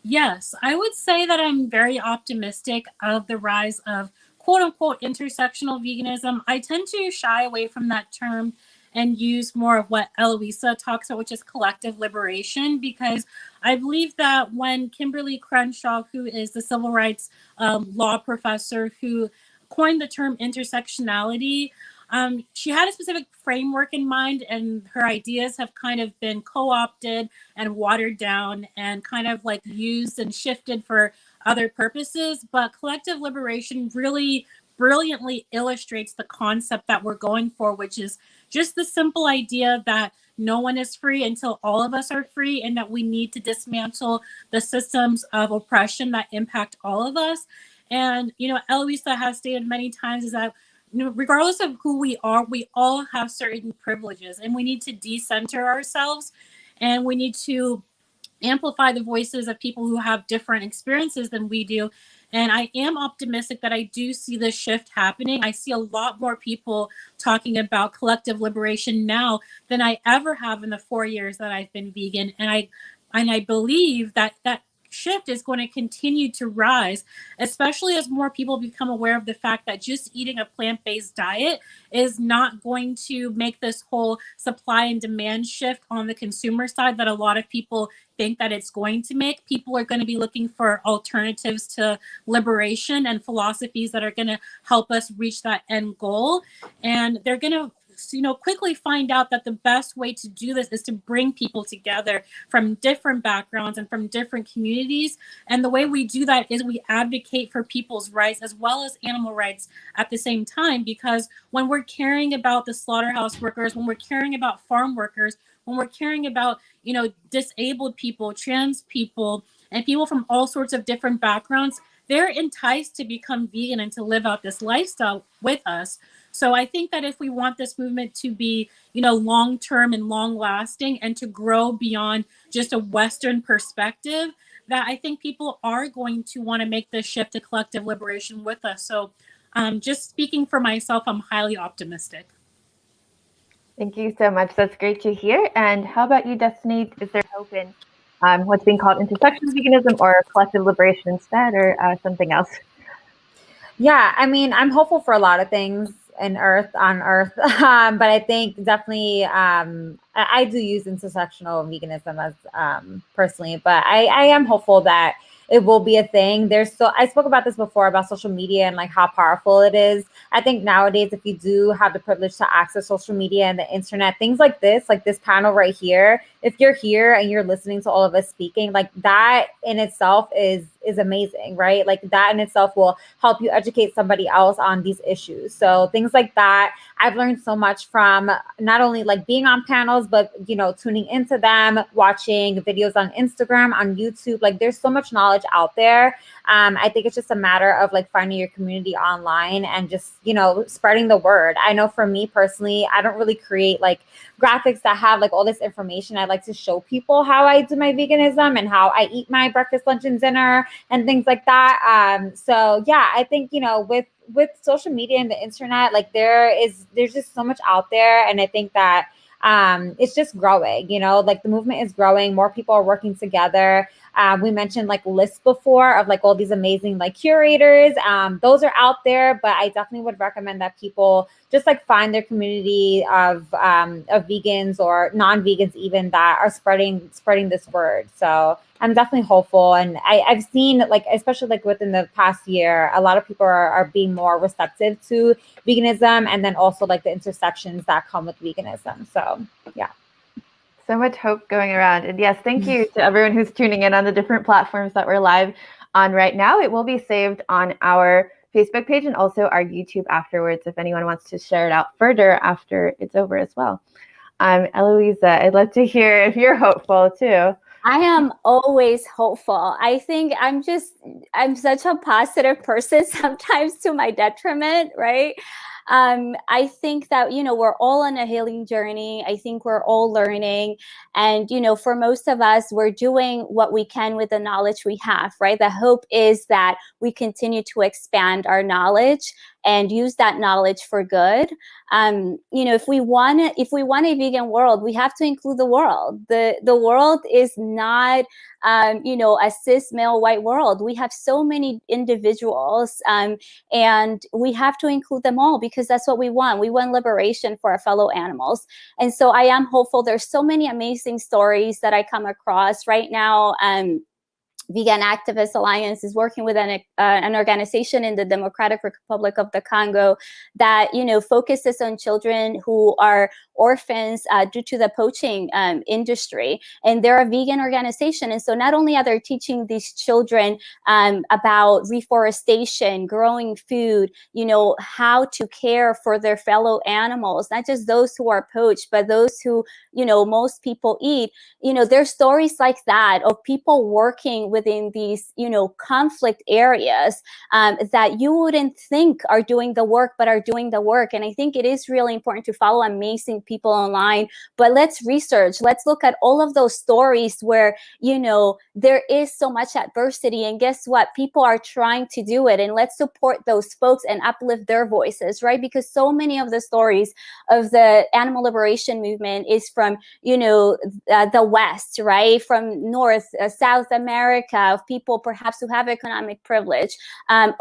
Yes, I would say that I'm very optimistic of the rise of quote unquote intersectional veganism. I tend to shy away from that term and use more of what Eloisa talks about, which is collective liberation, because I believe that when Kimberly Crenshaw, who is the civil rights law professor who coined the term intersectionality, she had a specific framework in mind, and her ideas have kind of been co-opted and watered down and kind of like used and shifted for other purposes. But collective liberation really brilliantly illustrates the concept that we're going for, which is just the simple idea that no one is free until all of us are free, and that we need to dismantle the systems of oppression that impact all of us. And, Eloisa has stated many times is that regardless of who we are, we all have certain privileges, and we need to decenter ourselves, and we need to amplify the voices of people who have different experiences than we do. And I am optimistic that I do see this shift happening. I see a lot more people talking about collective liberation now than I ever have in the 4 years that I've been vegan. And I believe that shift is going to continue to rise, especially as more people become aware of the fact that just eating a plant-based diet is not going to make this whole supply and demand shift on the consumer side that a lot of people think that it's going to make. People are going to be looking for alternatives to liberation and philosophies that are going to help us reach that end goal. And they're going to quickly find out that the best way to do this is to bring people together from different backgrounds and from different communities. And the way we do that is we advocate for people's rights as well as animal rights at the same time, because when we're caring about the slaughterhouse workers, when we're caring about farm workers, when we're caring about, disabled people, trans people, and people from all sorts of different backgrounds, they're enticed to become vegan and to live out this lifestyle with us. So I think that if we want this movement to be, long-term and long-lasting and to grow beyond just a Western perspective, that I think people are going to want to make this shift to collective liberation with us. So just speaking for myself, I'm highly optimistic. Thank you so much. That's great to hear. And how about you, Destiny? Is there hope in what's being called intersectional veganism or collective liberation instead, or something else? Yeah, I mean, I'm hopeful for a lot of things on Earth, but I think definitely I do use intersectional veganism as personally, but I am hopeful that it will be a thing. I spoke about this before about social media and like how powerful it is. I think nowadays, if you do have the privilege to access social media and the internet, things like this panel right here, if you're here and you're listening to all of us speaking, like that in itself is amazing, right? Like that in itself will help you educate somebody else on these issues. So things like that, I've learned so much from not only like being on panels, but tuning into them, watching videos on Instagram, on YouTube. Like there's so much knowledge out there. I think it's just a matter of like finding your community online and just spreading the word. I know for me personally, I don't really create like graphics that have like all this information. I like to show people how I do my veganism and how I eat my breakfast, lunch, and dinner and things like that. So yeah, I think with social media and the internet, like there's just so much out there, and I think that it's just growing, like the movement is growing, more people are working together. We mentioned like lists before of like all these amazing like curators. Those are out there, but I definitely would recommend that people just like find their community of vegans or non-vegans even that are spreading this word. So I'm definitely hopeful. And I've seen like, especially like within the past year, a lot of people are being more receptive to veganism, and then also like the intersections that come with veganism. So yeah. So much hope going around. And yes, thank you to everyone who's tuning in on the different platforms that we're live on right now. It will be saved on our Facebook page and also our YouTube afterwards if anyone wants to share it out further after it's over as well. Eloisa, I'd love to hear if you're hopeful too. I am always hopeful. I think I'm such a positive person, sometimes to my detriment, right? I think that, we're all on a healing journey. I think we're all learning. And, for most of us, we're doing what we can with the knowledge we have, right? The hope is that we continue to expand our knowledge and use that knowledge for good. If we want a vegan world, we have to include the world. The world is not, a cis male white world. We have so many individuals, and we have to include them all because that's what we want. We want liberation for our fellow animals. And so I am hopeful. There's so many amazing stories that I come across right now. Vegan Activist Alliance is working with an organization in the Democratic Republic of the Congo that focuses on children who are orphans due to the poaching industry, and they're a vegan organization. And so not only are they teaching these children about reforestation, growing food, how to care for their fellow animals, not just those who are poached, but those who most people eat. There's stories like that of people working within these, conflict areas that you wouldn't think are doing the work, but are doing the work. And I think it is really important to follow amazing people online, but let's research, let's look at all of those stories where, there is so much adversity, and guess what? People are trying to do it, and let's support those folks and uplift their voices, right? Because so many of the stories of the animal liberation movement is from, the West, right? From North, South America, America, of people perhaps who have economic privilege, out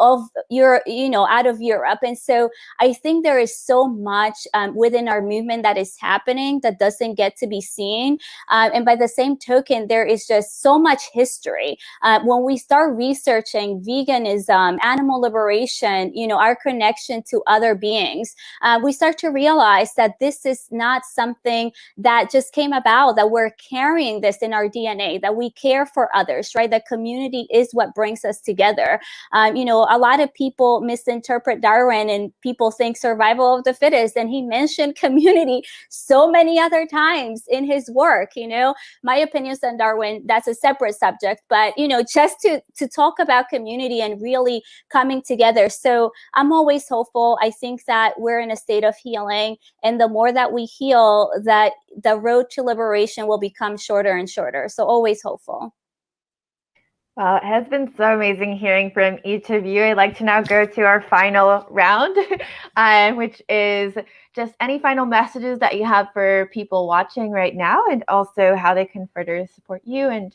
of Europe. And so I think there is so much within our movement that is happening that doesn't get to be seen. And by the same token, there is just so much history. When we start researching veganism, animal liberation, our connection to other beings, we start to realize that this is not something that just came about, that we're carrying this in our DNA, that we care for others, right? That community is what brings us together. A lot of people misinterpret Darwin and people think survival of the fittest. And he mentioned community so many other times in his work. My opinions on Darwin, that's a separate subject, but just to talk about community and really coming together. So I'm always hopeful. I think that we're in a state of healing, and the more that we heal, that the road to liberation will become shorter and shorter. So always hopeful. Well, it has been so amazing hearing from each of you. I'd like to now go to our final round, which is just any final messages that you have for people watching right now, and also how they can further support you and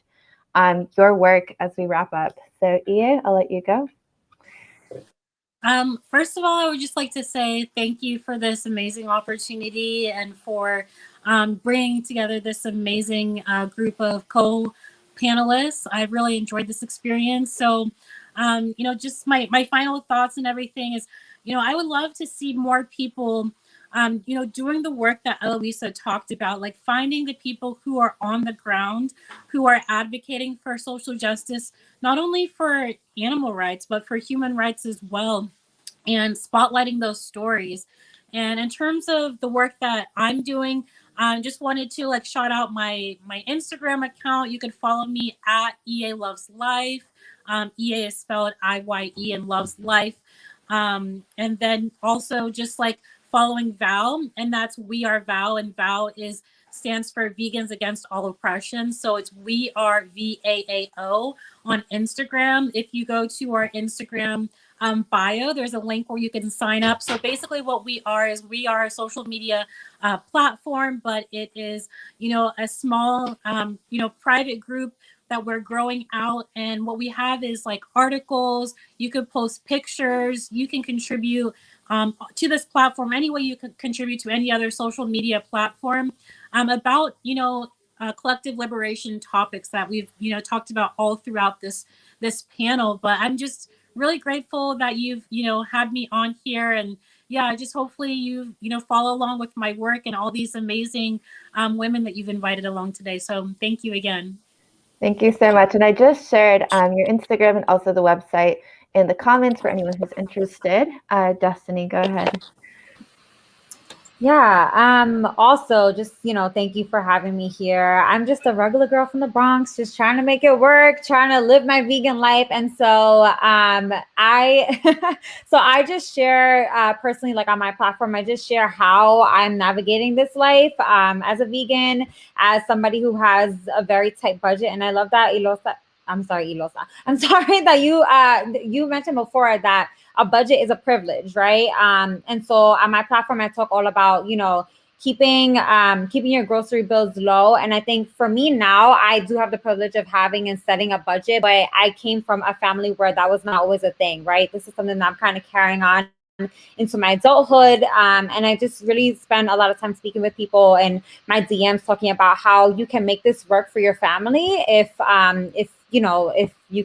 your work as we wrap up. So, Ia, I'll let you go. First of all, I would just like to say thank you for this amazing opportunity and for bringing together this amazing group of co-panelists. I really enjoyed this experience. So, just my final thoughts and everything is, I would love to see more people, doing the work that Eloisa talked about, like finding the people who are on the ground, who are advocating for social justice, not only for animal rights, but for human rights as well, and spotlighting those stories. And in terms of the work that I'm doing, I just wanted to shout out my Instagram account. You can follow me at EA Loves Life. EA is spelled IYE and Loves Life. And then also just following VAL, and that's We Are VAL, and VAL stands for Vegans Against All Oppression. So it's We Are VAAO on Instagram. If you go to our Instagram bio, there's a link where you can sign up. So basically what we are is we are a social media platform, but it is, a small, private group that we're growing out. And what we have is articles, you could post pictures, you can contribute to this platform any way you could contribute to any other social media platform about, collective liberation topics that we've, talked about all throughout this panel. But I'm just really grateful that you've, had me on here. And yeah, just hopefully you, follow along with my work and all these amazing women that you've invited along today. So thank you again. Thank you so much. And I just shared your Instagram and also the website in the comments for anyone who's interested. Destiny, go ahead. Yeah. Also, just, thank you for having me here. I'm just a regular girl from the Bronx, just trying to make it work, trying to live my vegan life. And so I just share personally, on my platform, I just share how I'm navigating this life as a vegan, as somebody who has a very tight budget. And I love that Ilosa. I'm sorry that you mentioned before that a budget is a privilege, right? And so on my platform, I talk all about, keeping your grocery bills low. And I think for me now, I do have the privilege of having and setting a budget, but I came from a family where that was not always a thing, right? This is something that I'm kind of carrying on into my adulthood. And I just really spend a lot of time speaking with people in my DMs, talking about how you can make this work for your family if you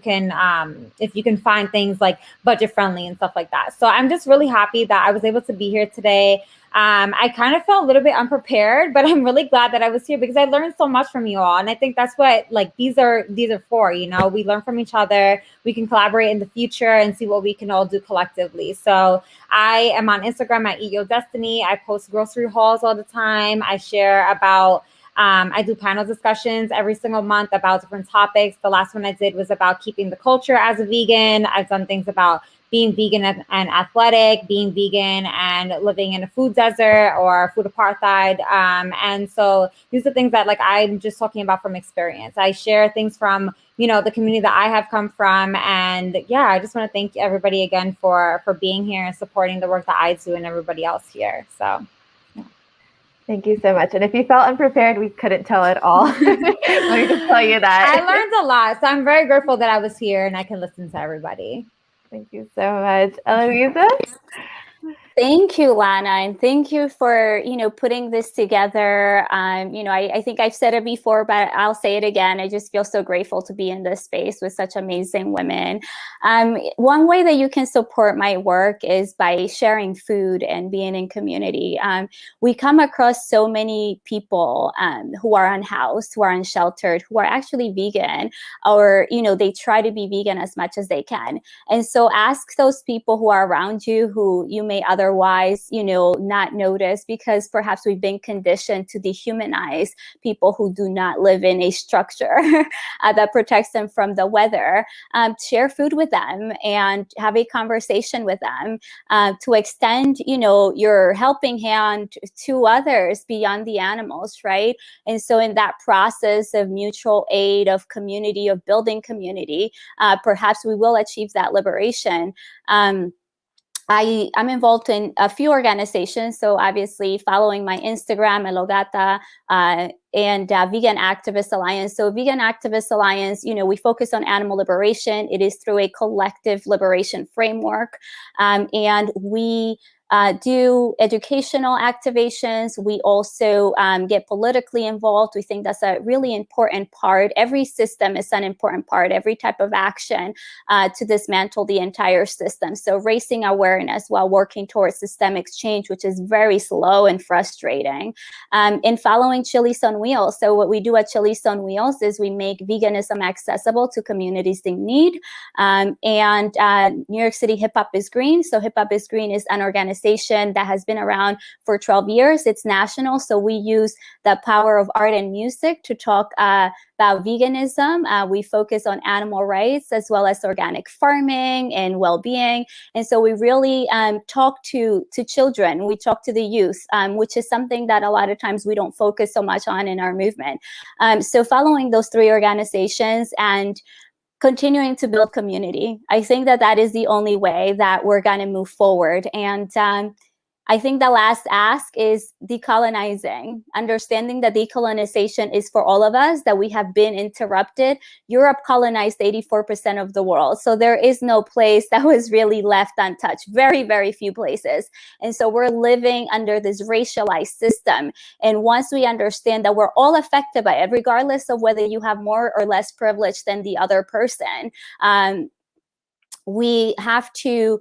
can find things like budget friendly and stuff like that. So I'm just really happy that I was able to be here today. I kind of felt a little bit unprepared, but I'm really glad that I was here because I learned so much from you all. And I think that's what these are for, we learn from each other. We can collaborate in the future and see what we can all do collectively. So I am on Instagram at Eat Your Destiny. I post grocery hauls all the time. I share about I do panel discussions every single month about different topics. The last one I did was about keeping the culture as a vegan. I've done things about being vegan and athletic, being vegan and living in a food desert or food apartheid. And so these are things that I'm just talking about from experience. I share things from, the community that I have come from. And yeah, I just want to thank everybody again for being here and supporting the work that I do and everybody else here. So. Thank you so much. And if you felt unprepared, we couldn't tell at all. Let me just tell you that. I learned a lot, so I'm very grateful that I was here and I can listen to everybody. Thank you so much. Eloisa? Thank you, Lana, and thank you for, putting this together. I think I've said it before, but I'll say it again. I just feel so grateful to be in this space with such amazing women. One way that you can support my work is by sharing food and being in community. We come across so many people who are unhoused, who are unsheltered, who are actually vegan, or, they try to be vegan as much as they can. And so ask those people who are around you, who you may otherwise, not notice, because perhaps we've been conditioned to dehumanize people who do not live in a structure that protects them from the weather. Share food with them and have a conversation with them to extend, your helping hand to others beyond the animals, right? And so in that process of mutual aid, of community, of building community, perhaps we will achieve that liberation. I'm involved in a few organizations. So obviously following my Instagram, Elogata, and Vegan Activist Alliance. So Vegan Activist Alliance, we focus on animal liberation. It is through a collective liberation framework. And we do educational activations. We also get politically involved. We think that's a really important part. Every system is an important part, every type of action to dismantle the entire system. So raising awareness while working towards systemic change, which is very slow and frustrating. And following Chili's on Wheels. So what we do at Chili's on Wheels is we make veganism accessible to communities in need. And New York City Hip Hop is Green. So Hip Hop is Green is an organization that has been around for 12 years. It's national. So we use the power of art and music to talk about veganism. We focus on animal rights as well as organic farming and well-being. And so we really talk to children. We talk to the youth, which is something that a lot of times we don't focus so much on in our movement. So following those three organizations and continuing to build community, I think that is the only way that we're going to move forward. And I think the last ask is decolonizing, understanding that decolonization is for all of us, that we have been interrupted. Europe colonized 84% of the world. So there is no place that was really left untouched, very, very few places. And so we're living under this racialized system. And once we understand that we're all affected by it, regardless of whether you have more or less privilege than the other person, we have to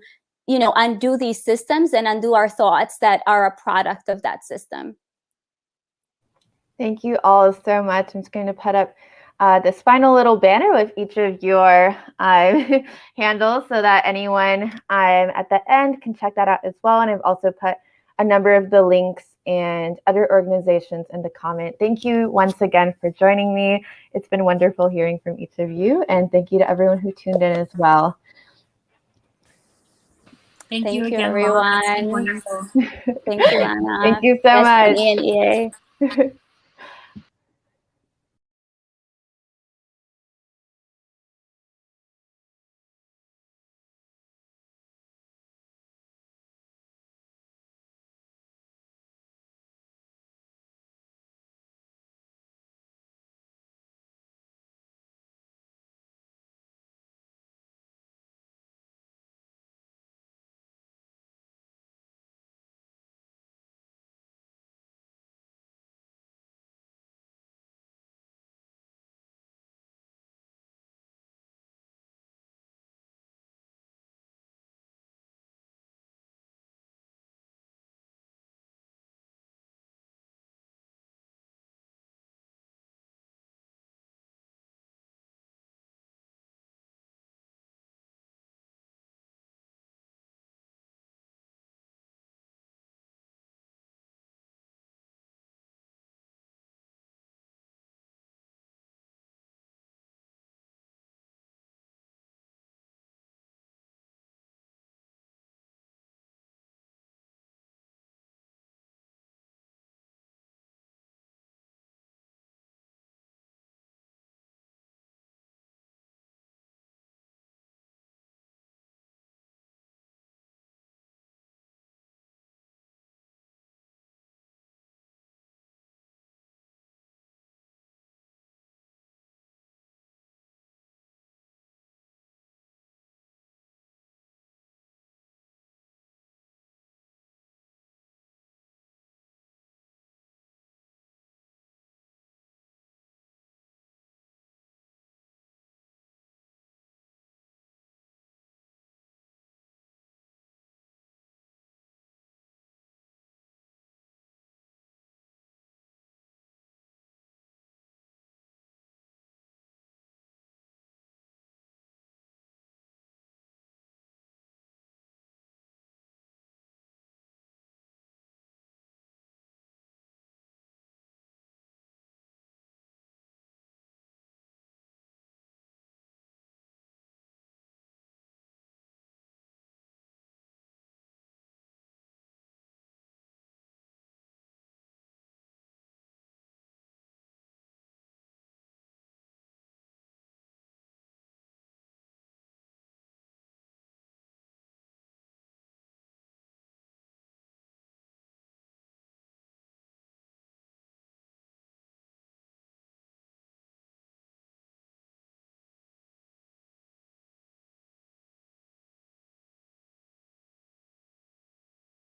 undo these systems and undo our thoughts that are a product of that system. Thank you all so much. I'm just going to put up this final little banner with each of your handles so that anyone at the end can check that out as well. And I've also put a number of the links and other organizations in the comment. Thank you once again for joining me. It's been wonderful hearing from each of you. And thank you to everyone who tuned in as well. Thank you again, everyone. wonderful. Thank you, Anna. Thank you so much. And EA.